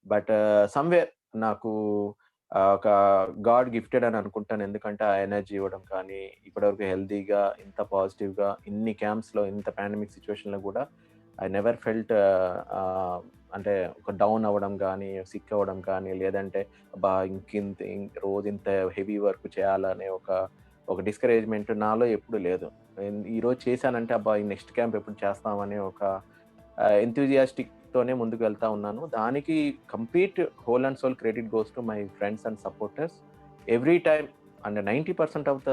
But somewhere నాకు ఒక గాడ్ గిఫ్టెడ్ అని అనుకుంటాను. ఎందుకంటే ఆ energy ఇవ్వడం కానీ, ఇప్పటివరకు హెల్తీగా ఇంత పాజిటివ్గా ఇన్ని క్యాంప్స్లో ఇంత పాండమిక్ సిచ్యువేషన్లో కూడా ఐ నెవర్ ఫెల్ట్ అంటే ఒక డౌన్ అవ్వడం కానీ, సిక్ అవ్వడం కానీ, లేదంటే రోజు ఇంత హెవీ వర్క్ చేయాలనే ఒక డిస్కరేజ్మెంట్ నాలో ఎప్పుడు లేదు. ఈరోజు చేశానంటే ఈ నెక్స్ట్ క్యాంప్ ఎప్పుడు చేస్తామని ఒక ఎంతూజియాస్టిక్తోనే ముందుకు వెళ్తా ఉన్నాను. దానికి complete whole and soul credit goes to my friends and supporters every time. And 90% of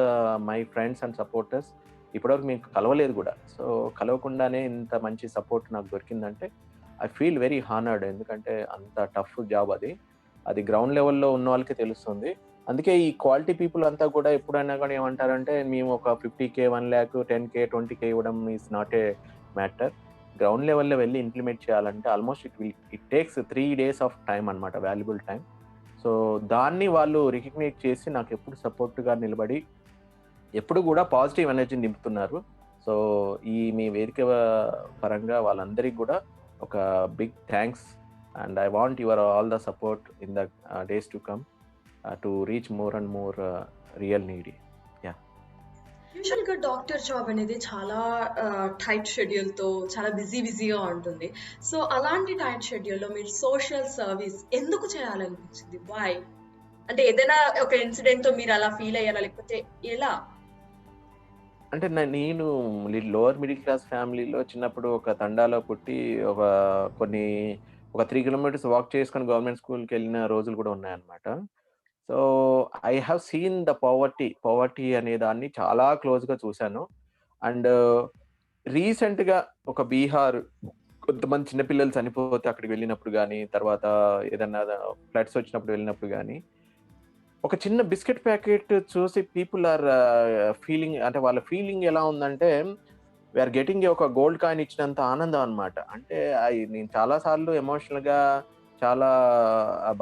my friends and supporters ఇప్పటివరకు మీకు కలవలేదు కూడా. సో కలవకుండానే ఇంత మంచి సపోర్ట్ నాకు దొరికిందంటే ఐ ఫీల్ వెరీ హానర్డ్. ఎందుకంటే అంత టఫ్ జాబ్ అది గ్రౌండ్ లెవెల్లో ఉన్న వాళ్ళకి తెలుస్తుంది. అందుకే ఈ క్వాలిటీ పీపుల్ అంతా కూడా ఎప్పుడైనా కూడా ఏమంటారంటే, మేము ఒక 50k, 1 lakh, 10k, 20k ఇవ్వడం is not a matter. Ground లెవెల్లో వెళ్ళి ఇంప్లిమెంట్ చేయాలంటే almost it takes 3 days of time అనమాట, వాల్యుబుల్ టైం. సో దాన్ని వాళ్ళు రికగ్నైజ్ చేసి నాకు ఎప్పుడు సపోర్ట్గా నిలబడి ఎప్పుడు కూడా పాజిటివ్ ఎనర్జీని నింపుతున్నారు. సో మీ వేదిక పరంగా వాళ్ళందరికీ కూడా ఒక big thanks. And I want your all the support in the days to come to reach more and more real needy. Usual గా డాక్టర్ జాబ్ అనేది చాలా టైట్ షెడ్యూల్ తో చాలా బిజీగా ఉంటుంది. సో అలాంటి టైట్ షెడ్యూల్ లో మీరు సోషల్ సర్వీస్ ఎందుకు చేయాలనిపించింది? వై? అంటే ఏదైనా ఒక ఇన్సిడెంట్ తో మీరు అలా ఫీల్ అయ్యారా, లేకపోతే ఎలా? అంటే నేను లోవర్ మిడిల్ క్లాస్ ఫ్యామిలీలో చిన్నప్పుడు ఒక తండాలో పుట్టి ఒక 3 kilometers వాక్ చేసుకొని గవర్నమెంట్ స్కూల్కి వెళ్ళిన రోజులు కూడా ఉన్నాయన్నమాట. So I have seen the poverty అనే దాన్ని చాలా క్లోజ్గా చూశాను. అండ్ రీసెంట్గా ఒక బీహార్ కొంతమంది చిన్నపిల్లలు చనిపోతే అక్కడికి వెళ్ళినప్పుడు కానీ, తర్వాత ఏదన్నా ఫ్లడ్స్ వచ్చినప్పుడు వెళ్ళినప్పుడు కానీ, ఒక చిన్న బిస్కెట్ ప్యాకెట్ చూసి పీపుల్ ఆర్ ఫీలింగ్, అంటే వాళ్ళ ఫీలింగ్ ఎలా ఉందంటే వీఆర్ గెటింగ్ ఒక గోల్డ్ కాయిన్ ఇచ్చినంత ఆనందం అనమాట. అంటే నేను చాలాసార్లు ఎమోషనల్గా చాలా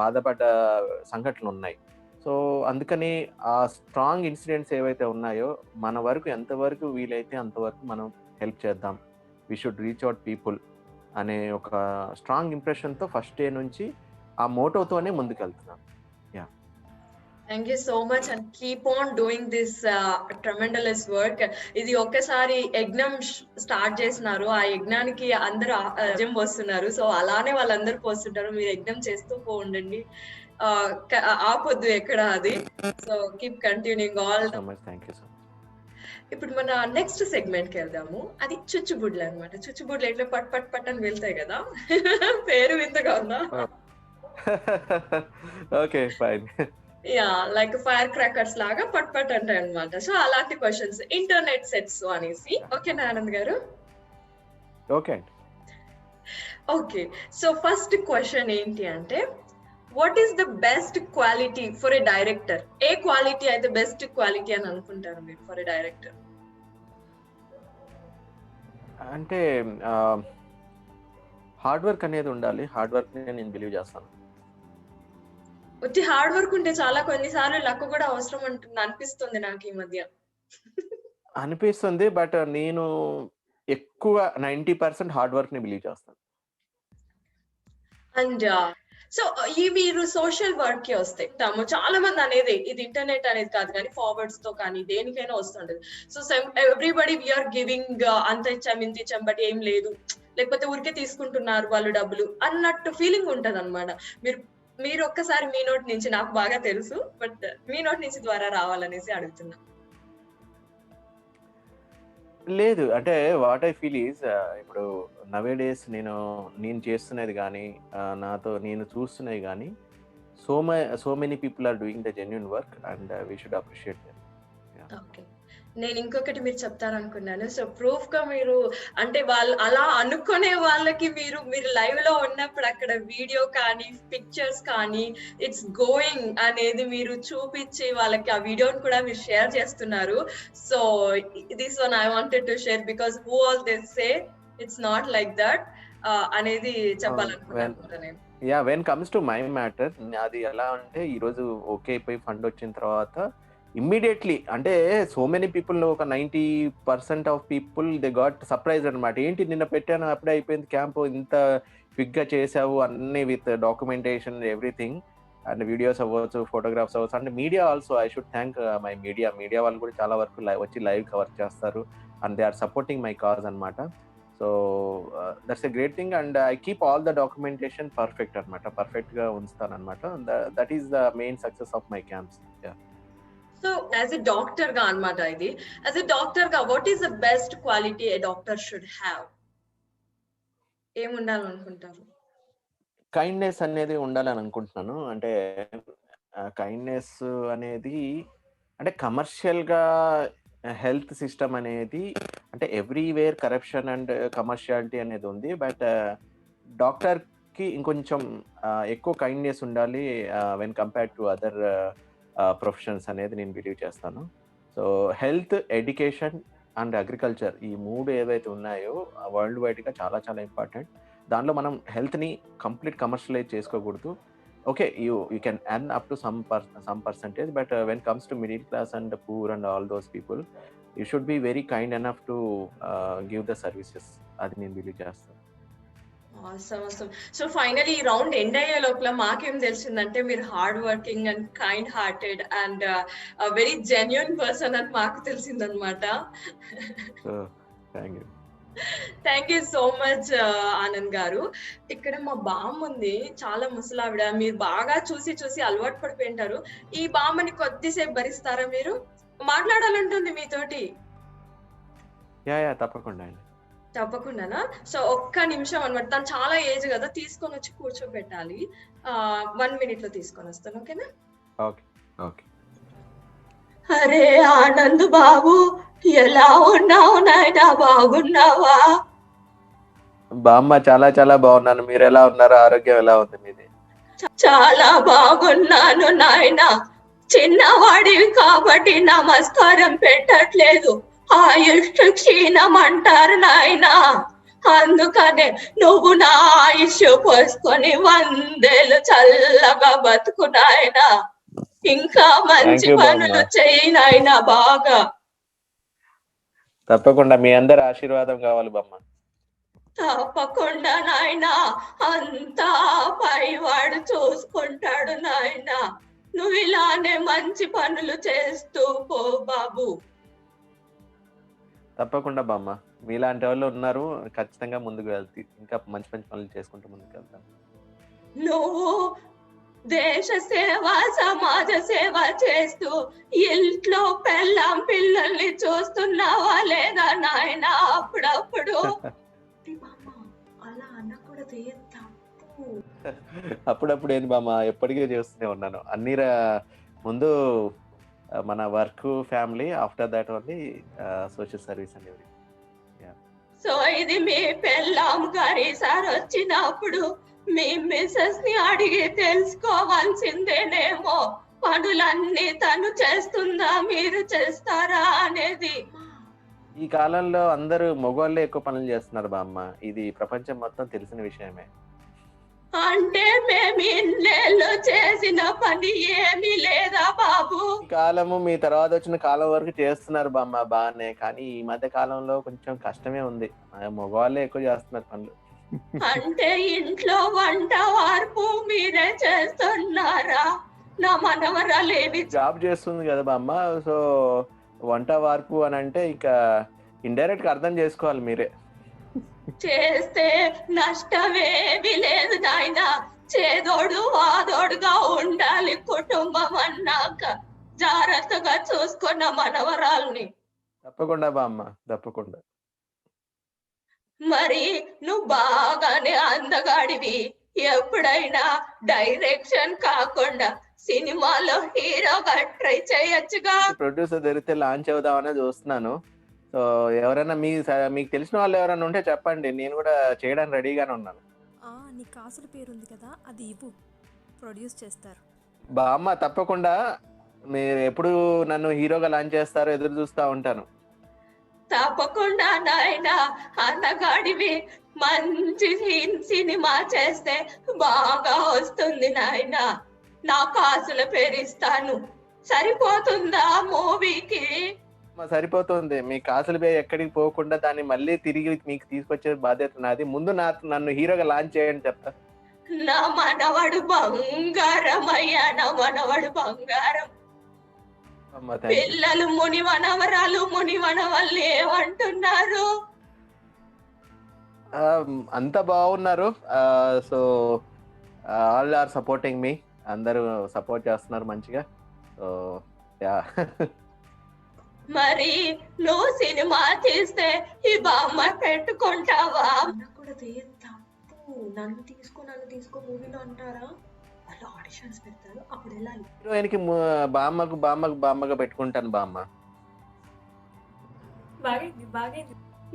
బాధపడ్డ సంఘటనలు ఉన్నాయి. సో అందుకని ఆ స్ట్రాంగ్ ఇన్సిడెంట్స్ ఏవైతే ఉన్నాయో మన వరకు ఎంతవరకు వీలైతే అంతవరకు మనం హెల్ప్ చేద్దాం, we should reach out people అనే ఒక స్ట్రాంగ్ ఇంప్రెషన్తో ఫస్ట్ డే నుంచి ఆ మోటోతోనే ముందుకెళ్తున్నాను. Thank you so much and keep on doing this tremendous work. ఇది ఒక్కసారి యజ్ఞం స్టార్ట్ చేసినారు, ఆ యజ్ఞానికి అందరూ యజ్ఞం పోస్తున్నారు. సో అలానే వాళ్ళందరూ పోస్తుంటారు, మీరు యజ్ఞం చేస్తూ పోండి, ఆపొద్దు ఎక్కడ అది. So keep continuing all. Thank you so much. ఇప్పుడు మన నెక్స్ట్ సెగ్మెంట్ కి వెళ్దాము. అది చుచ్చుబుడ్లు అనమాట. చుచ్చుబుడ్లు ఎట్లా పట్ పట్ పట్ అని వెళ్తాయి కదా, పేరు వింతగా ఉందా? Okay fine. Yeah, like fire crackers లాగా పట్ పట్ అంటాయి అనమాట. సో అలాంటి క్వశ్చన్స్, ఇంటర్నెట్ సెట్స్ అనేసి. ఓకేనా ఆనంద్ గారు? Okay. Okay, so first question ఏంటి అంటే, what is the best quality for a director? A quality అయితే బెస్ట్ క్వాలిటీ అని అనుకుంటారు మీరు ఫర్ ఎ డైరెక్టర్? అంటే హార్డ్ వర్క్ అనేది ఉండాలి. హార్డ్ వర్క్ నేను బిలీవ్ చేస్తాను. వచ్చి హార్డ్ వర్క్ ఉంటే చాలా, కొన్నిసార్లు లక్ కూడా అవసరం ఉంటుంది అనిపిస్తుంది నాకు ఈ మధ్య. అనిపిస్తుంది, బట్ నేను ఎక్కువ 90% హార్డ్ వర్క్ ని బిలీవ్ చేస్తాను. అండ్ సో ఈ మీరు సోషల్ వర్క్ కి వస్తే చాలా మంది అనేది ఇది ఇంటర్నెట్ అనేది కాదు కానీ ఫార్వర్డ్స్ తో కానీ దేనికైనా వస్తుంటది. సో ఎవ్రీబడి వీఆర్ గివింగ్ అంత ఇచ్చాం ఇంత ఇచ్చాం బట్ ఏం లేదు, లేకపోతే ఊరికే తీసుకుంటున్నారు వాళ్ళు డబ్బులు అన్నట్టు ఫీలింగ్ ఉంటది అనమాట. మీరు ఒక్కసారి మీ నోటి నుంచి, నాకు బాగా తెలుసు బట్ మీ నోటి నుంచి ద్వారా రావాలనేసి అడుగుతున్నా. లేదు అంటే వాట్ ఐ ఫీల్ ఈజ్ ఇప్పుడు నవే డేస్ నేను చేస్తున్నది కానీ నాతో నేను చూస్తున్నది కానీ so many people are doing the genuine work and we should appreciate them. Okay, నేను ఇంకొకటి మీరు చెప్తారనుకున్నాను. సో ప్రూఫ్ గా మీరు అంటే వాళ్ళు అలా అనుకునే వాళ్ళకి మీరు లైవ్ లో ఉన్నప్పుడు అక్కడ వీడియో కానీ పిక్చర్స్ కానీ ఇట్స్ గోయింగ్ అనేది మీరు చూపించి వాళ్ళకి ఆ వీడియోని కూడా మీరు షేర్ చేస్తున్నారు. So this one I wanted to share because who all they say it's not like that అనేది చెప్పాలనుకుంటున్నాను నేను. Yeah, when comes to my matter, అది ఎలా అంటే ఈరోజు ఓకే అయిపోయి ఫండ్ వచ్చిన తర్వాత ఇమ్మీడియట్లీ అంటే సో మెనీ పీపుల్ ఒక 90% of people they got surprise అనమాట. ఏంటి నిన్న పెట్టాను అప్పుడే అయిపోయింది క్యాంప్, ఇంత క్విక్గా చేసావు అన్ని with documentation everything and videos అవ్వచ్చు, ఫోటోగ్రాఫ్స్ అవ్వచ్చు. And media also I should thank my media వాళ్ళు కూడా చాలా వరకు వచ్చి లైవ్ కవర్ చేస్తారు and they are supporting my cause అనమాట. So that's a great thing and I keep all the documentation perfect అనమాట, పర్ఫెక్ట్గా ఉంచుతాను అనమాట. That is the main success of my camps. So as a doctor గా అన్నమాట, ఇది as a doctor గా what is the best quality A doctor should have? ఏం ఉండాలనుకుంటారు? Kindness అనేది ఉండాలని అనుకుంటున్నాను. అంటే కైండ్నెస్ అనేది అంటే కమర్షియల్గా హెల్త్ సిస్టమ్ అనేది అంటే ఎవ్రీవేర్ కరప్షన్ అండ్ కమర్షియాలిటీ అనేది ఉంది. బట్ డాక్టర్కి ఇంకొంచెం ఎక్కువ కైండ్నెస్ ఉండాలి when compared to other professions అనేది నేను బిలీవ్ చేస్తాను. So health, education and agriculture ఈ మూడు ఏవైతే ఉన్నాయో వరల్డ్ వైడ్గా చాలా చాలా ఇంపార్టెంట్. దానిలో మనం హెల్త్ని కంప్లీట్ కమర్షియలైజ్ చేసుకోకూడదు. Okay, you can earn up to some percentage, but when comes to middle class and poor and all those people you should be very kind enough to give the services. అది నేను believe చేస్తాను. So finally ఈ round end అయ్యే లోపల మాకేం తెలిసిందంటే మీరు hard working and kind hearted and very genuine person అని మాకు తెలిసిందనమాట. Thank you so much Anand గారు. ఇక్కడ మా బామ్మ ఉంది, చాలా ముసలావిడ, మీరు బాగా చూసి అలవాటు పడిపోయింటారు. ఈ బామ్మని కొద్దిసేపు భరిస్తారా? మీరు మాట్లాడాలంటుంది మీతోటి. తప్పకుండానా? సో ఒక్క నిమిషం అనమాట, తను చాలా ఏజ్ కదా, తీసుకొని వచ్చి కూర్చోబెట్టాలి. 1 minute లో తీసుకొని వస్తాను, ఓకేనా? ఓకే. అరే ఆనంద్ బాబు, ఎలా ఉన్నావు నాయనా? బాగున్నావా? బామ్మ చాలా చాలా బాగున్నాను. మీరు ఎలా ఉన్నారు? ఆరోగ్యం ఎలా ఉంది మీది? చాలా బాగున్నాను నాయనా. చిన్నవాడివి కాబట్టి నమస్కారం పెట్టట్లేదు, ఆయుష్ క్షీణం అంటారు నాయనా. అందుకనే నువ్వు నా ఆయుష్ పోసుకొని 100 ఏళ్ళు చల్లగా బతుకు నాయనా. ఇంకా మంచి పనులు చేయి నాయనా బాగా. తప్పకుండా, మీ అందరి ఆశీర్వాదం కావాలి బామ్మ. తప్పకుండా నాయనా, అంతా పైవాడు చూసుకుంటాడు నాయనా. నువ్వు ఇలానే మంచి పనులు చేస్తూ పో బాబు. తప్పకుండా బామ్మ, మీలాంటి వాళ్ళు ఉన్నారు, ఖచ్చితంగా ముందుకు వెళ్తే ఇంకా మంచి పనులు చేసుకుంటూ ముందుకు వెళ్తాం. నువ్వు దేశ సేవ, సమాజ సేవ చేస్తూ ఇంట్లో పిల్లల్ని చూస్తున్నావా లేదా నాయనా? అప్పుడప్పుడు అలా అనకూడదు, అప్పుడప్పుడు ఏంటి బామ్మ, ఎప్పటికీ చేస్తూనే ఉన్నాను. అన్ని ముందు మన work, family, after that only social service అనేది. సో ఇది మీ పెళ్ళాం గారి సార్ వచ్చినప్పుడు మీ మిసెస్ ని అడిగి తెలుసుకోవాల్సిందేనేమో, పనులన్నీ తను చేస్తుందా మీరు చేస్తారా అనేది. ఈ కాలంలో అందరూ మగవాళ్ళే ఎక్కువ పనులు చేస్తున్నారు బామ్మ, ఇది ప్రపంచం మొత్తం తెలిసిన విషయమే. అంటే మేము ఇన్నేళ్ళు చేసిన పని ఏమీ లేదా బాబు? కాలము మీ తర్వాత వచ్చిన కాలం వరకు చేస్తున్నారు బామ్మ బాగానే, కానీ ఈ మధ్య కాలంలో కొంచెం కష్టమే ఉంది, మగవాళ్ళే ఎక్కువ చేస్తున్నారు పనులు. అంటే ఇంట్లో వంట వార్పు మీరే చేస్తున్నారా? నా మనవరాలేమి జాబ్ చేస్తుంది కదా బామ్మ, సో వంట వార్పు అని అంటే ఇంకా ఇండైరెక్ట్ గా అర్థం చేసుకోవాలి మీరే. చేస్తే నష్టమేమీ లేదు నాయన. చేదోడు వాదోడుగా ఉండాలి కుటుంబం అన్నాక. జాగ్రత్తగా చూసుకున్న మనవరాల్ని. తప్పకుండా బామ్మ, తప్పకుండా. మరి నువ్వు బాగానే అందగాడివి. ఎప్పుడైనా డైరెక్షన్ కాకుండా సినిమాలో హీరోగా ట్రై చేయొచ్చుగా. ప్రొడ్యూసర్ దొరికితే లాంచ్ అవుదామనే చూస్తున్నాను. సో ఎవరైనా మీకు తెలిసిన వాళ్ళు ఎవరైనా ఉంటే చెప్పండి, నేను కూడా చేయడానికి రెడీగానే ఉన్నాను. నీ కాసుల పేరు ఉంది కదా, అది ఇవ్వు, ప్రొడ్యూస్ చేస్తారు. బామ్మ తప్పకుండా, మీరు ఎప్పుడు నన్ను హీరోగా లాంచ్ చేస్తారో ఎదురు చూస్తూ ఉంటాను. తప్పకుండా నాయన, అందగాడివి. మంచి సినిమా చేస్తే బాగా వస్తుంది నాయన. నా కాసుల పేరిస్తాను. సరిపోతుందా మూవీకి? సరిపోతుంది. మీ కాసులు పే ఎక్కడికి పోకుండా దాన్ని మళ్ళీ తిరిగి మీకు తీసుకొచ్చే బాధ్యత నాది. ముందు నన్ను హీరోగా లాంచ్ చేయండి చెప్తా. నా మనవడు బంగారం అయ్యా, నా మనవడు బంగారం. అమ్మ, thank you. పిల్లలు మునివనవరాలు మునివనవల్ని ఏమంటున్నారు? అంతా బాగున్నారు. సో ఆల్ ఆర్ సపోర్టింగ్ మీ. అందరూ సపోర్ట్ చేస్తున్నారు మంచిగా. So yeah. మరి నువ్వు సినిమా తీస్తే ఈ బామ్మ పెట్టుకుంటావా? కూడా తప్పు. నన్ను తీసుకో మూవీలో అంటారా? వాళ్ళు ఆడిషన్స్ పెడతారు, అప్పుడు వెళ్ళాలి. హీరోయిన్కి బామ్మగా పెట్టుకుంటాను బామ్మ.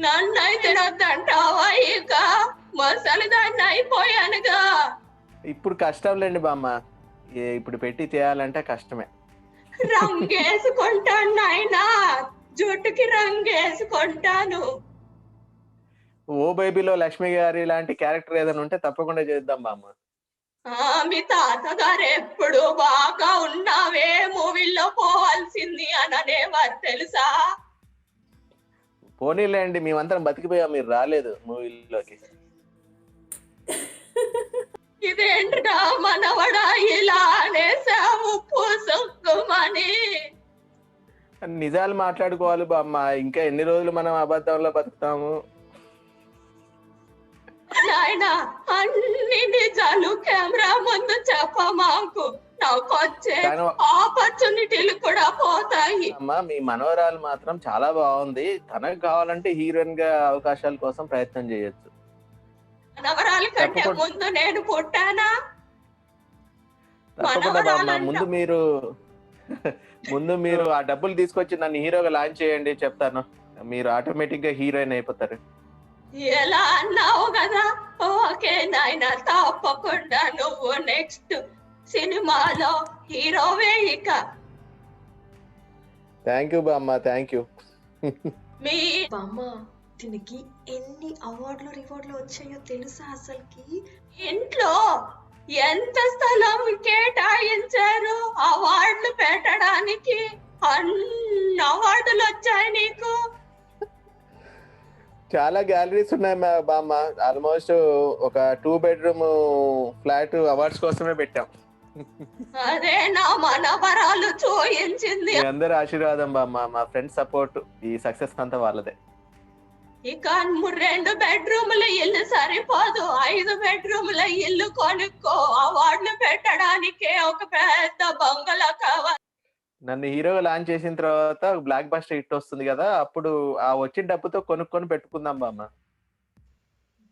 నన్ను అయితే వద్దంటావా? ఇక మసలి దాన్ని అయిపోయానుగా. ఇప్పుడు కష్టం లేండి బామ్మ, ఇప్పుడు పెట్టి చేయాలంటే కష్టమే. రంగేసుకుంటాను నాయనా, జుట్టుకి రంగేసుకుంటాను. ఓ బేబీలో లక్ష్మి గారి లాంటి క్యారెక్టర్ ఏదైనా ఉంటే తప్పకుండా చేద్దాం బామ్మ. మీ తాతగారు ఎప్పుడు బాగా ఉన్నావే, మూవీల్లో పోవాల్సింది అననేవారు తెలుసా? పోనీలేండి, మేమందరం బతికిపోయాం, మీరు రాలేదు మూవీలోకి. ఇదేంటా మనవడా ఇలా అనేసావు పూసుకుమని? నిజాలు మాట్లాడుకోవాలి బామ్మ, ఇంకా ఎన్ని రోజులు మనం అబద్ధంలో బతుకుతాము? నాయనా, అన్ని నిజాలు కెమెరా ముందు చెప్పమాకు. నాకు వచ్చే ఆపర్చునిటీలు కూడా పోతాయి. అమ్మా, మీ మనవరాలు మాత్రం చాలా బాగుంది. తనకు కావాలంటే హీరోయిన్ గా అవకాశాల కోసం ప్రయత్నం చేయొచ్చు. మనవరాల కంటే ముందు నేను పుట్టానా? తప్పకుండా బామ్మ, ముందు మీరు ఆ డబ్బులు తీసుకొచ్చి నన్ను హీరోగా లాంచ్ చేయండి చెప్తాను. మీరు ఆటోమేటిక్ గా హీరోయిన్ అయిపోతారు. ఎలా అన్నావు కదా? ఓకే నాయన, తప్పకుండా నువ్వు నెక్స్ట్ సినిమాలో హీరోవే ఇక. థ్యాంక్ యూ బామ్మ, థ్యాంక్ యూ. మీ బామ్మ, దీనికి ఎన్ని అవార్డులు రివార్డులు వచ్చాయో తెలుసా అసలుకి? ఇంట్లో ఎంత స్థలం కేటాయించారు అవార్డులు పెట్టడానికి? అన్ని అవార్డులు వచ్చాయి నీకు. చాలా గ్యాలరీస్ ఉన్నాయి బామ్మ. ఆల్మోస్ట్ ఒక 2 bedroom ఫ్లాట్ అవార్డ్స్ కోసమే పెట్టాం. అదే నా మనవరాలు చూయించింది. మీ అందరి ఆశీర్వాదం బామ్మ, మా ఫ్రెండ్స్ సపోర్ట్, ఈ సక్సెస్ అంతా వాళ్ళదే. ఇక 2 bedroomల ఇల్లు సరిపోదు, 5 bedroomల ఇల్లు కొనుక్కో. అవార్డులు పెట్టడానికే ఒక పెద్ద బంగళా కావాలి. నన్ను హీరోగా లాంచ్ చేసిన తర్వాత బ్లాక్ బస్టర్ హిట్ వస్తుంది కదా, అప్పుడు ఆ వచ్చిన డబ్బుతో కొనుక్కొని పెట్టుకుందాం బామ్మ.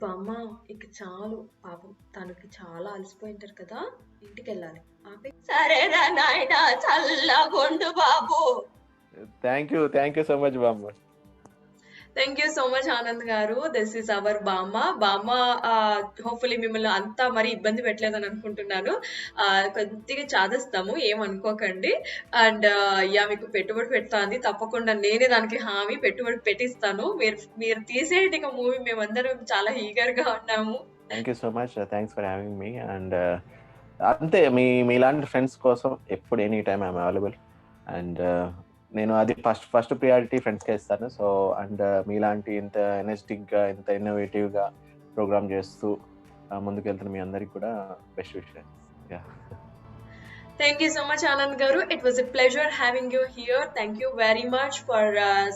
బామ్మ, ఇక చాలు. పాపం తనకి చాలా అలసిపోయింటారు కదా, ఇంటికి వెళ్ళాలి. సరేరా నాయన, చల్లగుండు బాబు. థ్యాంక్ యూ సో మచ్ బామ్మ. Thank you so much Anand గారు. దిస్ ఇస్ అవర్ బామ్మ. హోప్ఫుల్లీ మిమ్మల్ని అంతా మరి ఇబ్బంది పెట్టలేదని అనుకుంటున్నాను. కొద్దిగా చాదిస్తాము, ఏమనుకోకండి. అండ్ మీకు పెట్టుబడి పెడతాంది, తప్పకుండా నేనే దానికి హామీ పెట్టుబడి పెట్టిస్తాను. మీరు తీసేయండి ఇక మూవీ, మేమందరం చాలా ఈగర్ గా ఉన్నాము. Thank you so much, thanks for having me. And అంతే, మీలాంటి ఫ్రెండ్స్ కోసం ఎప్పుడు any time I'm available. And నేను అది ఫస్ట్ ప్రియారిటీ ఫ్రెండ్స్కే ఇస్తాను. సో అండ్ మీలాంటి ఇంత ఎనర్జెటిక్గా, ఇంత ఇన్నోవేటివ్గా ప్రోగ్రామ్ చేస్తూ ముందుకెళ్తున్న మీ అందరికీ కూడా బెస్ట్ విషయం. Yeah Thank you so much, Anand Garu. It was a pleasure having you here. Thank you very much for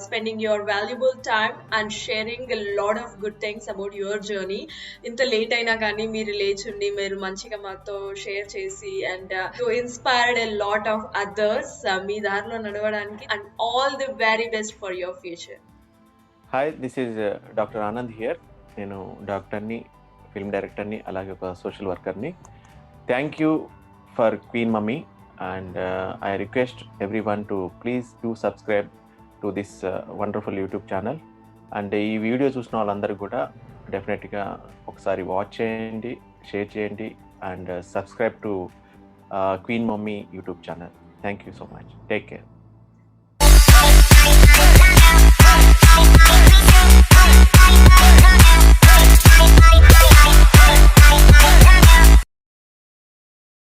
spending your valuable time and sharing a lot of good things about your journey. ఇంత late అయినా కానీ మీరు లేచుండి మీరు మంచిగా మాతో share చేసి and you inspired a lot of others మీ దారిలో నడవడానికి and all the very best for your future. Hi, this is doctor Anand here. నేను డాక్టర్ని, ఫిల్మ్ డైరెక్టర్ని, అలాగే ఒక సోషల్ వర్కర్ని. Thank you for Queen Mummy, and I request everyone to please do subscribe to this wonderful YouTube channel. And ఈ video చూసిన వాళ్ళందరూ కూడా డెఫినెట్గా ఒకసారి వాచ్ చేయండి, షేర్ చేయండి and subscribe to Queen Mummy YouTube channel. Thank you so much. Take care.